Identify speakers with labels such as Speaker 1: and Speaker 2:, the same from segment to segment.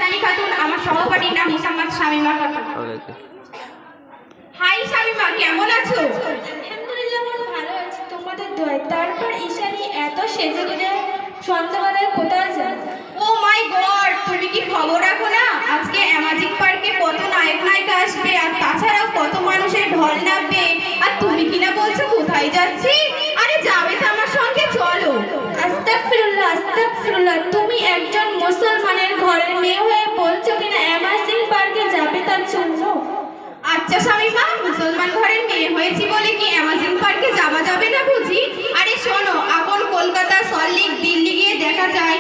Speaker 1: ঈশানী খাতুন, আমার সহপাঠীর নাম মোসাম্মদ শামীমা খাতুন। হাই শামীমা, কেমন আছো?
Speaker 2: আলহামদুলিল্লাহ, ভালো আছি তোমাদের দোয়ায়। তারপর ঈশানী এত সেজে গুজে সন্ধ্যাবেলায় কোথায় যায়?
Speaker 1: ও মাই গড, তুমি কি খবর রাখো না? আজকে অ্যামাজিক পার্কে কত নায়ক নায়িকা আসবে, আর তাছাড়াও কত মানুষের ঢল নামবে, আর তুমি কিনা বলছো কোথায় যাচ্ছি? আরে যাবে তো আমার সঙ্গে, চলো।
Speaker 2: আস্তাগফিরুল্লাহ, আস্তাগফিরুল্লাহ, তুমি একজন মুসলমানের ঘরের মেয়ে হয়ে বলছো কিনা অ্যামাজিং পার্কে যাবে তার জন্য?
Speaker 1: আচ্ছা শামীমা, মুসলমান ঘরের মেয়ে হয়েছি বলে কি অ্যামাজন পার্কে যাওয়া যাবে না বুঝি? আরে শোনো, এখন কলকাতা, সল্টলেক, দিল্লি গিয়ে দেখা যায়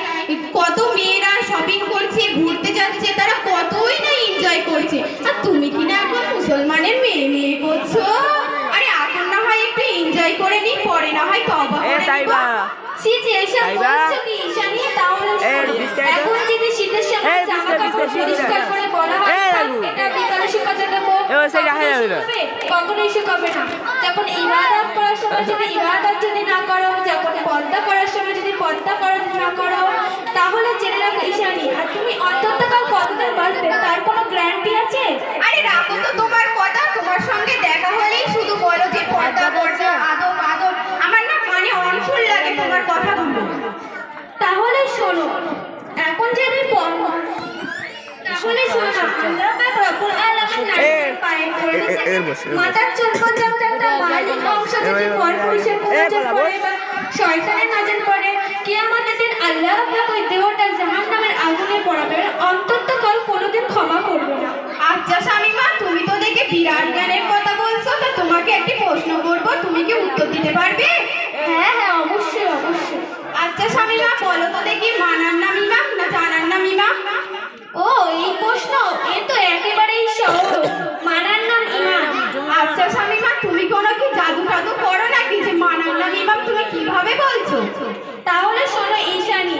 Speaker 1: কত মেয়েরা শপিং করছে, ঘুরতে যাচ্ছে, তারা কতই না এনজয় করছে, আর তুমি কিনা এখন মুসলমানের মেয়ে মেয়ে করছো। আরে এখন না হয় একটু এনজয় করে নি, পরে না হয় তওবা করে নিব।
Speaker 2: ছি ছি, এসব বলছো কি ঈশানী? তাহলে এখন যদি শীতের সময় জামা কাপড় পরিষ্কার করে বলা হয় এটা বিকালে শুকাতে দেবো, কখনোই শুকাবে না। যখন ইবাদত করার সময় যদি ইবাদত যদি না করো, যখন পর্দা করার সময় যদি পর্দা না করো, তাহলে জেনে রাখো ঈশানী, আর তুমি অন্ততকাল কতদিন বাঁচবে তার কোনো গ্যারান্টি আছে?
Speaker 1: আরে রাখো তো তোমার কথা, তোমার সঙ্গে দেখা হলেই শুধু বলো যে পর্দা পর্দা, আদব আদব, আমার না মানে অনসুল লাগে তোমার কথাগুলো।
Speaker 2: তাহলে শোনো, এখন যদি তাহলে শোনো, আল্লাহ পাক রব্বুল আলামিন নারীদের পায়ে ধরেছে, মাথার চুল পর্যন্ত একটা মালিক অংশ যদি পরপুরুষের নজর পড়ে বা শয়তানের নজর পড়ে, কিয়ামতের দিন আল্লাহ পাক ওই দেহটা জাহান্নামের আগুনে পড়াবে, অন্ততকাল কোনোদিন ক্ষমা করবে না।
Speaker 1: আচ্ছা শামীমা, তুমি তো দেখে বিরাট জ্ঞানের কথা বলছো, তো তোমাকে একটি প্রশ্ন করবো, তুমি কি উত্তর দিতে পারবে?
Speaker 2: হ্যাঁ হ্যাঁ, অবশ্যই অবশ্যই।
Speaker 1: আচ্ছা শামীমা, বলো তো দেখি, মানার নাম ইমাম না জানার নাম ইমাম?
Speaker 2: ও, এই প্রশ্ন এ তো একেবারেই সহজ, মানার নাম ইমাম।
Speaker 1: আচ্ছা শামীমা, তুমি কোনো কি জাদু টাদু করো নাকি যে মানার নাম ইমাম তুমি কিভাবে বলছো?
Speaker 2: তাহলে শোনো ঈশানী,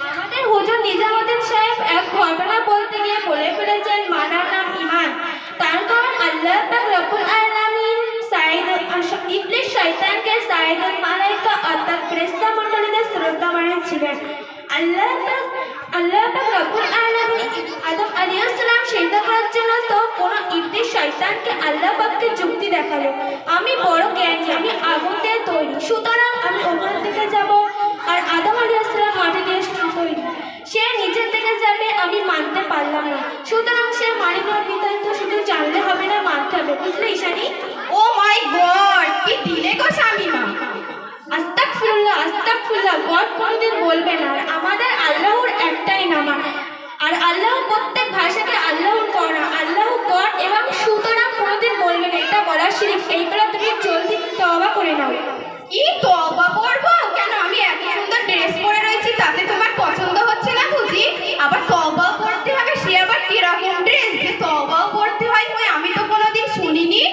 Speaker 2: আমাদের হুজুর নিজামুদ্দিন সাহেব এক ঘটনা বলতে গিয়ে বলে ফেলেছেন মানার নাম ইমান। তার কারণ আল্লাহ পাক রব্বুল আলামিন ইবলিস শয়তানকে সাইয়্যিদুল মালায়েকা অর্থাৎ ফেরেশতা মণ্ডলীদের শ্রদ্ধামানের ছিলেন। আল্লাহ পাক রব্বুল আলামিন আদম আলাইহিস সালাম সিজদা করার জন্য তো কোনো ইবলিস শয়তানকে আল্লাহ পাককে যুক্তি দেখালো, আমি বড় জ্ঞানী, আমি আগুন দিয়ে তৈরি, সুতরাং আমি ওখান থেকে যাব, আর আদম আলাইহিস সালাম মাটি দিয়ে তৈরি, সে নিচের দিকে যাবে, আমি মানতে পারলাম না, সুতরাং সে মানি নেওয়ার বিধান্ত শুধু জানলে হবে না, মানতে হবে, বুঝলে ঈশানী?
Speaker 1: ও মাই গড, কি দিলে গো শামীমা!
Speaker 2: আস্তাগফিরুল্লাহ, আস্তাগফিরুল্লাহ, গড কোনোদিন বলবে না, আর আমাদের আল্লাহর একটাই নাম, আর আল্লাহ প্রত্যেক ভাষাকে আল্লাহর করা, আল্লাহ গড, এবং সুতরাং কোনোদিন বলবে না, এটা বলা শিরক। এইবার তুমি জলদি তওবা করে নাও।
Speaker 1: কি তওবা করবো? কেন, আমি এত সুন্দর ড্রেস পরে রয়েছি, তাতে তোমার পছন্দ হচ্ছে না বুঝি? আবার তওবাও পড়তে হবে, সে আবার কিরকম ড্রেস যে তওবাও পড়তে হয়? আমি তো কোনোদিন শুনিনি।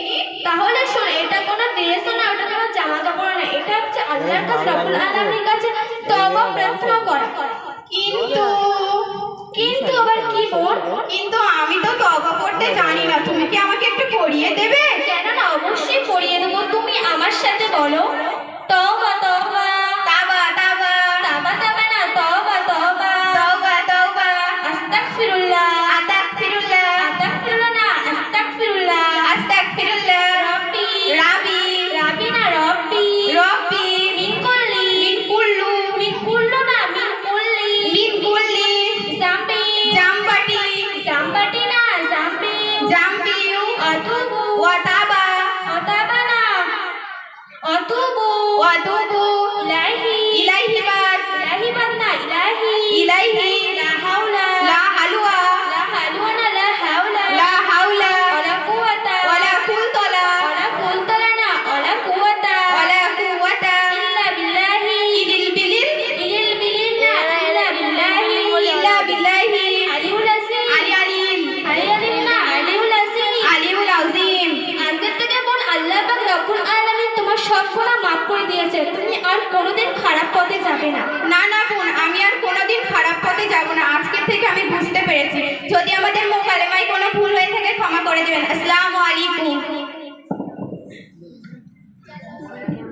Speaker 2: তাহলে শোন, এটা কোনো ড্রেসও না, ওটা কোনো জামা কাপড় না, এটা হচ্ছে আল্লাহর কাছে, রব্বুল আলামিনের কাছে তওবা প্রার্থনা করা।
Speaker 1: কিন্তু
Speaker 2: কিন্তু আবার কি বল?
Speaker 1: কিন্তু আমি তো তওবা পড়তে জানি না, তুমি কি আমাকে একটু পড়িয়ে দেবে?
Speaker 2: কেন না, অবশ্যই পড়িয়ে দেবো, তুমি আমার সাথে বলো, তওবা তওবা,
Speaker 1: তাবা তাবা,
Speaker 2: তাবা তাবা না, তওবা তওবা,
Speaker 1: তওবা তওবা,
Speaker 2: আস্তাগফিরুল্লাহ,
Speaker 1: আস্তাগফিরুল্লাহ,
Speaker 2: আস্তাগফিরুল্লাহ না, আস্তাগফিরুল্লাহ,
Speaker 1: আস্তাগফিরুল্লাহ,
Speaker 2: রাব্বি,
Speaker 1: রাবি,
Speaker 2: রাব্বি না, রব্বি,
Speaker 1: রব্বি,
Speaker 2: মিন কুল্লি,
Speaker 1: মিন কুল্লু,
Speaker 2: মিন কুল্লু না, মিন কুল্লি,
Speaker 1: মিন কুল্লি,
Speaker 2: জাম্বি,
Speaker 1: জামবাটি,
Speaker 2: জাম্বাটি না, জাম্বি,
Speaker 1: জামবিউ,
Speaker 2: আতুবু,
Speaker 1: ওয়াতাবা,
Speaker 2: অতাবা না, অতুবু,
Speaker 1: ওয়াতুবু,
Speaker 2: ইলাহি,
Speaker 1: ইলাইহিবাদ,
Speaker 2: ইলাহিবাদ না, ইলাহি,
Speaker 1: ইলাইহি,
Speaker 2: লা হাওলা,
Speaker 1: লা হালুয়া,
Speaker 2: লা হালুয়া না, লা হাওলা,
Speaker 1: লা হাওলা,
Speaker 2: ওয়ালা কুওয়াতা,
Speaker 1: ওয়ালা কুলতলা,
Speaker 2: ওয়ালা কুলতলা না, ওয়ালা কুওয়াতা,
Speaker 1: ওয়ালা কুওয়াতা,
Speaker 2: ইল্লা বিল্লাহি,
Speaker 1: ইলিল বিলিল,
Speaker 2: ইলিল বিলিল না, ইল্লা বিল্লাহি,
Speaker 1: ইল্লা বিল্লাহি,
Speaker 2: আলিউল আসিম,
Speaker 1: আলি আলিম,
Speaker 2: আলি আলিম না, আলিউল আসিম।
Speaker 1: আলিউল আযীম।
Speaker 2: আজকের থেকে বোন, আল্লাহ পাক রব্বুল আলামিন তোমার সব গুনাহ মাফ করে দিয়েছে, তুমি আর কোনোদিন খারাপ পথে যাবে না।
Speaker 1: না না বোন, আমি আর কোনোদিন খারাপ পথে যাব না, আজকের থেকে আমি বুঝতে পেরেছি। যদি আমাদের মুখ কালেমায় কোনো ভুল হয়ে থাকে ক্ষমা করে দেবেন। আসসালামু আলাইকুম।